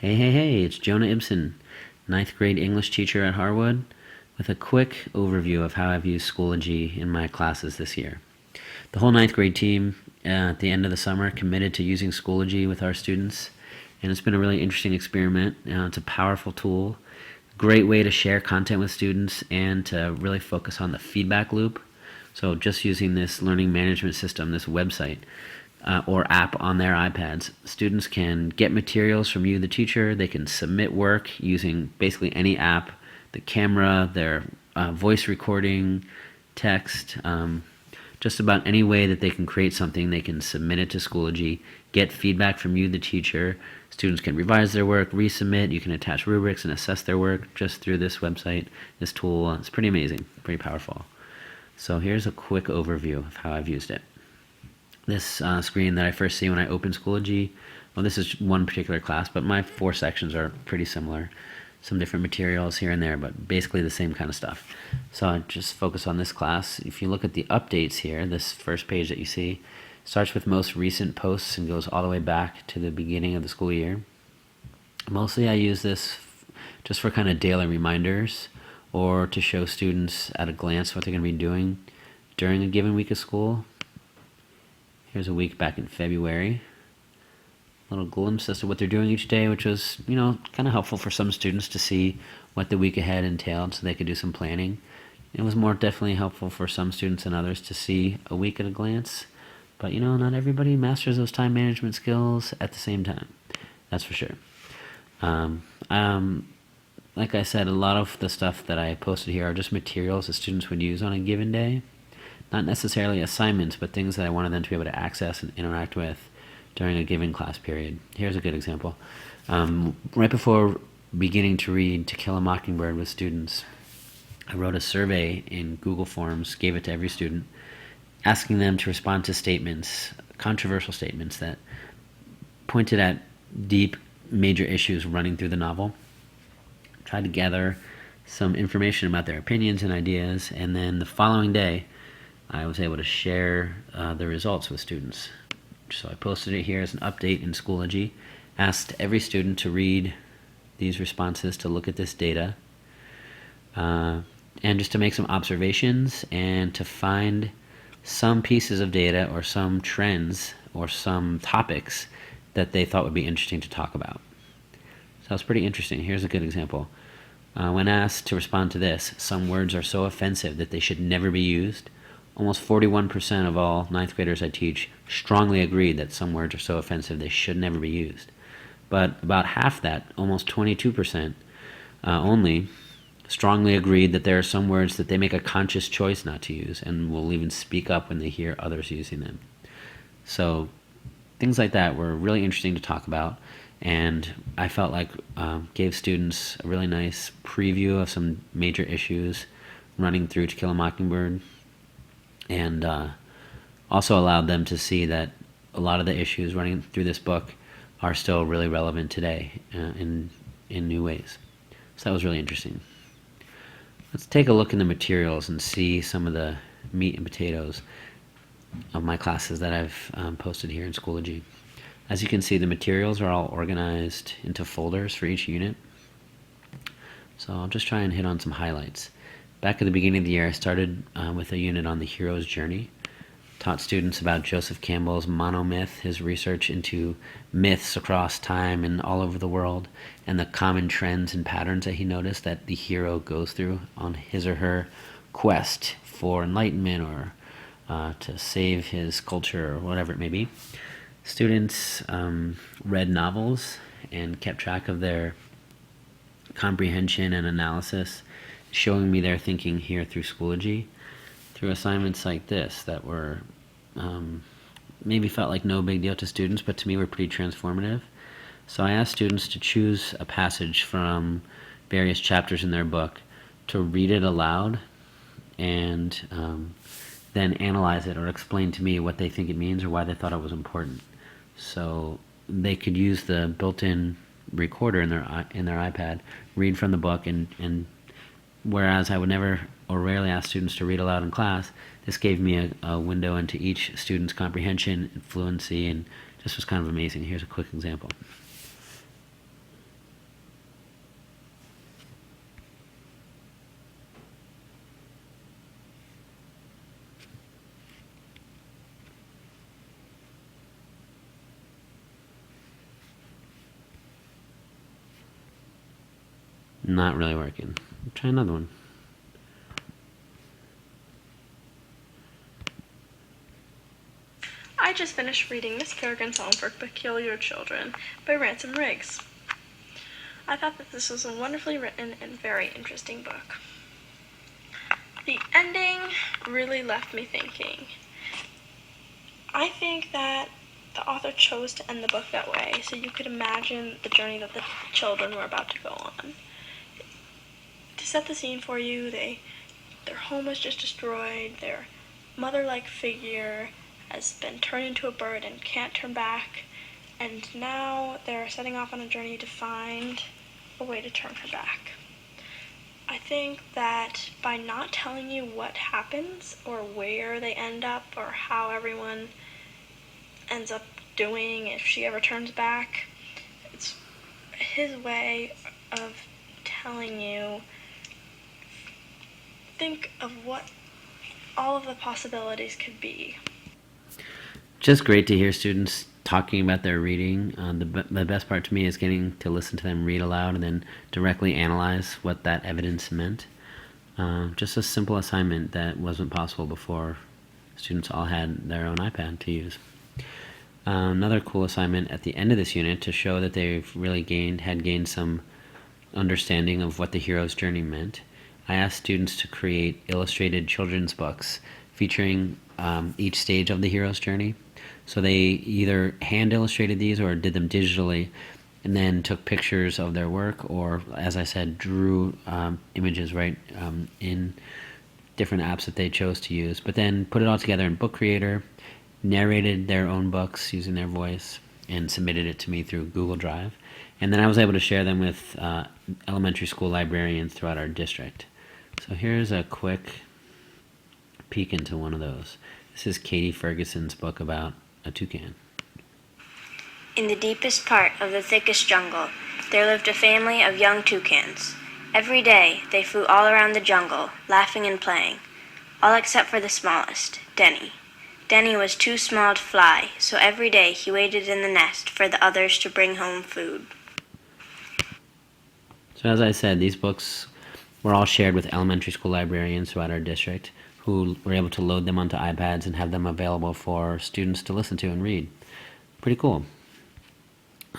Hey, it's Jonah Ibsen, ninth grade English teacher at Harwood, with a quick overview of how I've used Schoology in my classes this year. The whole ninth grade team at the end of the summer committed to using Schoology with our students, and it's been a really interesting experiment. It's a powerful tool, great way to share content with students and to really focus on the feedback loop. So just using this learning management system, this website, or app on their iPads, students can get materials from you, the teacher. They can submit work using basically any app, the camera, their voice recording, text, just about any way that they can create something. They can submit it to Schoology, get feedback from you, the teacher. Students can revise their work, resubmit. You can attach rubrics and assess their work just through this website, this tool. It's pretty amazing, pretty powerful. So here's a quick overview of how I've used it. This screen that I first see when I open Schoology, well, this is one particular class, but my 4 sections are pretty similar. Some different materials here and there, but basically the same kind of stuff. So I just focus on this class. If you look at the updates here, this first page that you see starts with most recent posts and goes all the way back to the beginning of the school year. Mostly I use this just for kind of daily reminders or to show students at a glance what they're going to be doing during a given week of school. Here's a week back in February. A little glimpse as to what they're doing each day, which was, kind of helpful for some students to see what the week ahead entailed so they could do some planning. It was more definitely helpful for some students than others to see a week at a glance. But, not everybody masters those time management skills at the same time. That's for sure. Like I said, a lot of the stuff that I posted here are just materials that students would use on a given day. Not necessarily assignments, but things that I wanted them to be able to access and interact with during a given class period. Here's a good example. Right before beginning to read To Kill a Mockingbird with students, I wrote a survey in Google Forms, gave it to every student, asking them to respond to statements, controversial statements that pointed at deep, major issues running through the novel. Tried to gather some information about their opinions and ideas, and then the following day, I was able to share the results with students. So I posted it here as an update in Schoology, asked every student to read these responses, to look at this data, and just to make some observations and to find some pieces of data or some trends or some topics that they thought would be interesting to talk about. So it's pretty interesting. Here's a good example. When asked to respond to this, some words are so offensive that they should never be used. Almost 41% of all ninth graders I teach strongly agreed that some words are so offensive they should never be used. But about half that, almost 22% only, strongly agreed that there are some words that they make a conscious choice not to use and will even speak up when they hear others using them. So things like that were really interesting to talk about, and I felt like gave students a really nice preview of some major issues running through To Kill a Mockingbird, and also allowed them to see that a lot of the issues running through this book are still really relevant today in new ways. So that was really interesting. Let's take a look in the materials and see some of the meat and potatoes of my classes that I've posted here in Schoology. As you can see, the materials are all organized into folders for each unit. So I'll just try and hit on some highlights. Back at the beginning of the year, I started with a unit on the hero's journey. Taught students about Joseph Campbell's monomyth, his research into myths across time and all over the world, and the common trends and patterns that he noticed that the hero goes through on his or her quest for enlightenment or to save his culture or whatever it may be. Students read novels and kept track of their comprehension and analysis, showing me their thinking here through Schoology, through assignments like this that were maybe felt like no big deal to students, but to me were pretty transformative. So I asked students to choose a passage from various chapters in their book, to read it aloud, and then analyze it or explain to me what they think it means or why they thought it was important. So they could use the built-in recorder in their iPad, read from the book, and whereas I would never or rarely ask students to read aloud in class, this gave me a window into each student's comprehension and fluency, and just was kind of amazing. Here's a quick example. Not really working. Try another one. I just finished reading Miss Peregrine's Song for Peculiar Children by Ransom Riggs. I thought that this was a wonderfully written and very interesting book. The ending really left me thinking. I think that the author chose to end the book that way so you could imagine the journey that the children were about to go on. To set the scene for you, their home was just destroyed, their mother-like figure has been turned into a bird and can't turn back, and now they're setting off on a journey to find a way to turn her back. I think that by not telling you what happens or where they end up or how everyone ends up doing if she ever turns back, it's his way of telling you, think of what all of the possibilities could be. Just great to hear students talking about their reading. The best part to me is getting to listen to them read aloud and then directly analyze what that evidence meant. Just a simple assignment that wasn't possible before. Students all had their own iPad to use. Another cool assignment at the end of this unit to show that they've really gained some understanding of what the hero's journey meant. I asked students to create illustrated children's books featuring each stage of the hero's journey. So they either hand illustrated these or did them digitally and then took pictures of their work or, as I said, drew images right in different apps that they chose to use, but then put it all together in Book Creator, narrated their own books using their voice, and submitted it to me through Google Drive. And then I was able to share them with elementary school librarians throughout our district. So here's a quick peek into one of those. This is Katie Ferguson's book about a toucan. In the deepest part of the thickest jungle, there lived a family of young toucans. Every day, they flew all around the jungle, laughing and playing, all except for the smallest, Denny. Denny was too small to fly, so every day he waited in the nest for the others to bring home food. So as I said, these books were all shared with elementary school librarians throughout our district who were able to load them onto iPads and have them available for students to listen to and read. Pretty cool.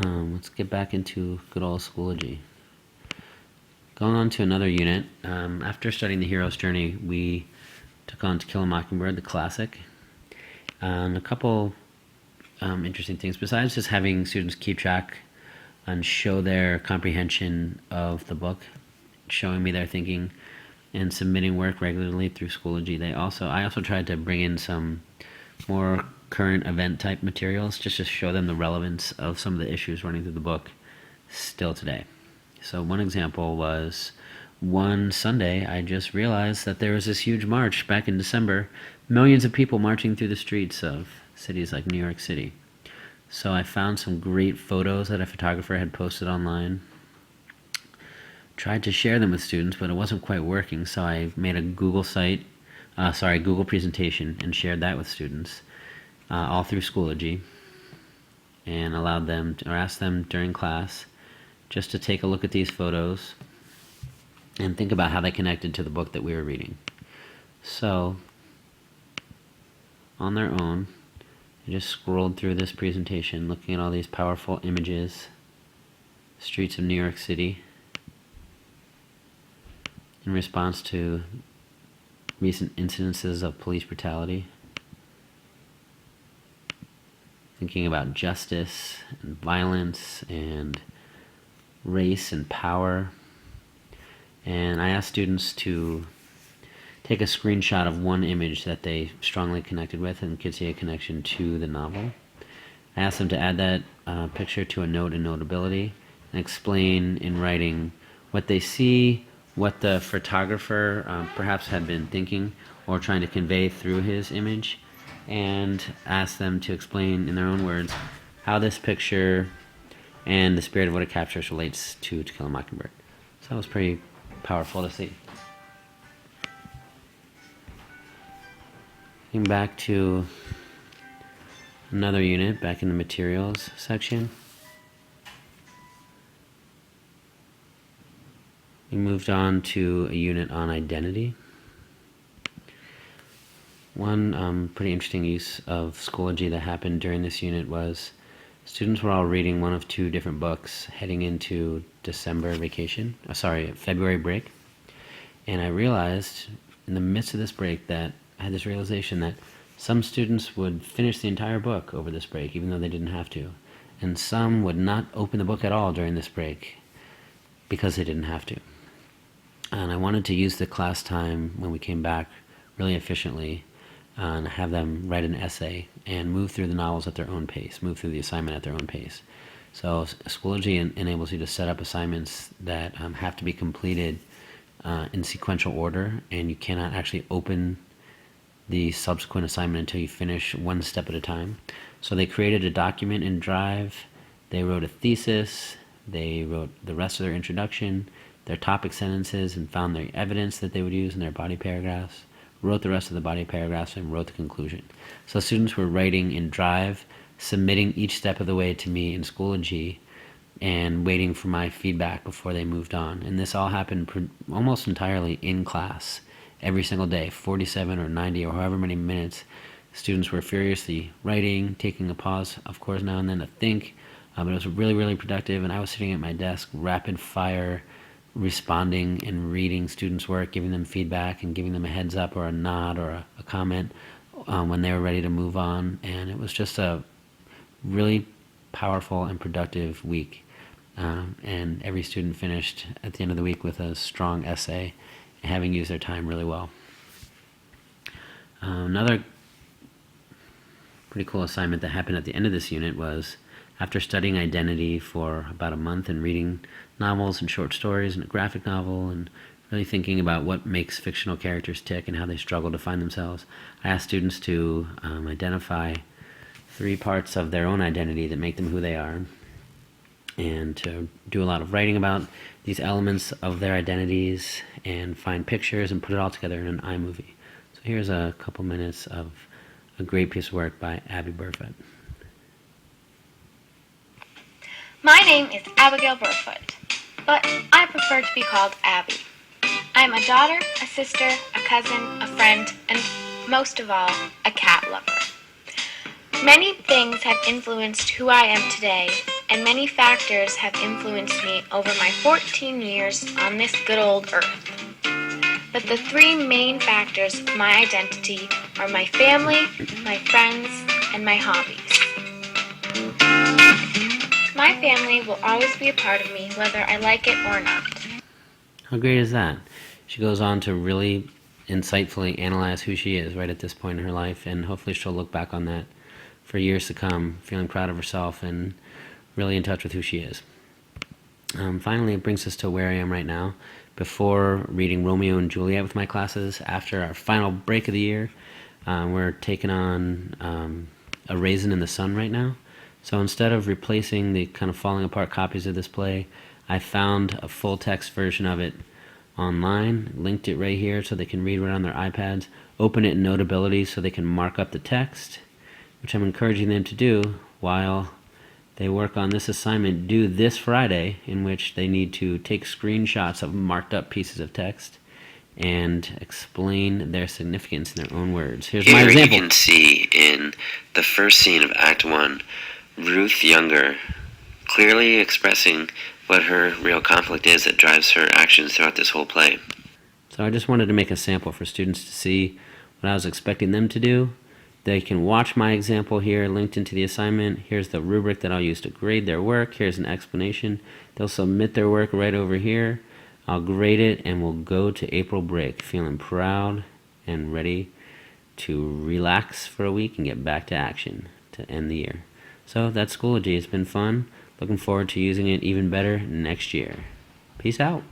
Let's get back into good old Schoology. Going on to another unit, after studying the hero's journey, we took on To Kill a Mockingbird, the classic. And a couple interesting things, besides just having students keep track and show their comprehension of the book, showing me their thinking, and submitting work regularly through Schoology. I also tried to bring in some more current event type materials just to show them the relevance of some of the issues running through the book still today. So one example was one Sunday I just realized that there was this huge march back in December, millions of people marching through the streets of cities like New York City. So I found some great photos that a photographer had posted online. Tried to share them with students, but it wasn't quite working, so I made a Google presentation and shared that with students all through Schoology, and asked them during class just to take a look at these photos and think about how they connected to the book that we were reading. So, on their own, I just scrolled through this presentation looking at all these powerful images, streets of New York City, in response to recent incidences of police brutality, thinking about justice and violence and race and power. And I asked students to take a screenshot of one image that they strongly connected with and could see a connection to the novel. I asked them to add that picture to a note in Notability and explain in writing what they see, what the photographer perhaps had been thinking or trying to convey through his image, and ask them to explain in their own words how this picture and the spirit of what it captures relates to Kill a Mockingbird. So that was pretty powerful to see. Getting back to another unit, back in the materials section. We moved on to a unit on identity. One pretty interesting use of Schoology that happened during this unit was students were all reading one of two different books heading into February break. And I realized in the midst of this break that I had this realization that some students would finish the entire book over this break, even though they didn't have to. And some would not open the book at all during this break because they didn't have to. And I wanted to use the class time when we came back really efficiently and have them write an essay and move through the novels at their own pace, move through the assignment at their own pace. So Schoology enables you to set up assignments that have to be completed in sequential order, and you cannot actually open the subsequent assignment until you finish one step at a time. So they created a document in Drive, they wrote a thesis, they wrote the rest of their introduction, their topic sentences, and found their evidence that they would use in their body paragraphs, wrote the rest of the body paragraphs, and wrote the conclusion. So students were writing in Drive, submitting each step of the way to me in Schoology, and waiting for my feedback before they moved on. And this all happened almost entirely in class, every single day, 47 or 90 or however many minutes. Students were furiously writing, taking a pause, of course, now and then to think, but it was really, really productive, and I was sitting at my desk, rapid fire, responding and reading students' work, giving them feedback and giving them a heads up or a nod or a comment when they were ready to move on. And it was just a really powerful and productive week. And every student finished at the end of the week with a strong essay, having used their time really well. Another pretty cool assignment that happened at the end of this unit was, after studying identity for about a month and reading novels and short stories and a graphic novel and really thinking about what makes fictional characters tick and how they struggle to find themselves, I asked students to identify 3 parts of their own identity that make them who they are, and to do a lot of writing about these elements of their identities and find pictures and put it all together in an iMovie. So here's a couple minutes of a great piece of work by Abby Burfoot. My name is Abigail Burfoot, but I prefer to be called Abby. I am a daughter, a sister, a cousin, a friend, and most of all, a cat lover. Many things have influenced who I am today, and many factors have influenced me over my 14 years on this good old earth. But the 3 main factors of my identity are my family, my friends, and my hobbies. My family will always be a part of me, whether I like it or not. How great is that? She goes on to really insightfully analyze who she is right at this point in her life, and hopefully she'll look back on that for years to come, feeling proud of herself and really in touch with who she is. Finally, it brings us to where I am right now. Before reading Romeo and Juliet with my classes, after our final break of the year, we're taking on A Raisin in the Sun right now. So instead of replacing the kind of falling apart copies of this play, I found a full text version of it online, linked it right here so they can read right on their iPads, open it in Notability so they can mark up the text, which I'm encouraging them to do while they work on this assignment due this Friday, in which they need to take screenshots of marked up pieces of text and explain their significance in their own words. Here's my example. Here you can see in the first scene of Act 1, Ruth Younger clearly expressing what her real conflict is that drives her actions throughout this whole play. So I just wanted to make a sample for students to see what I was expecting them to do. They can watch my example here linked into the assignment. Here's the rubric that I'll use to grade their work. Here's an explanation. They'll submit their work right over here. I'll grade it, and we'll go to April break feeling proud and ready to relax for a week and get back to action to end the year. So that's Schoology. It's been fun. Looking forward to using it even better next year. Peace out.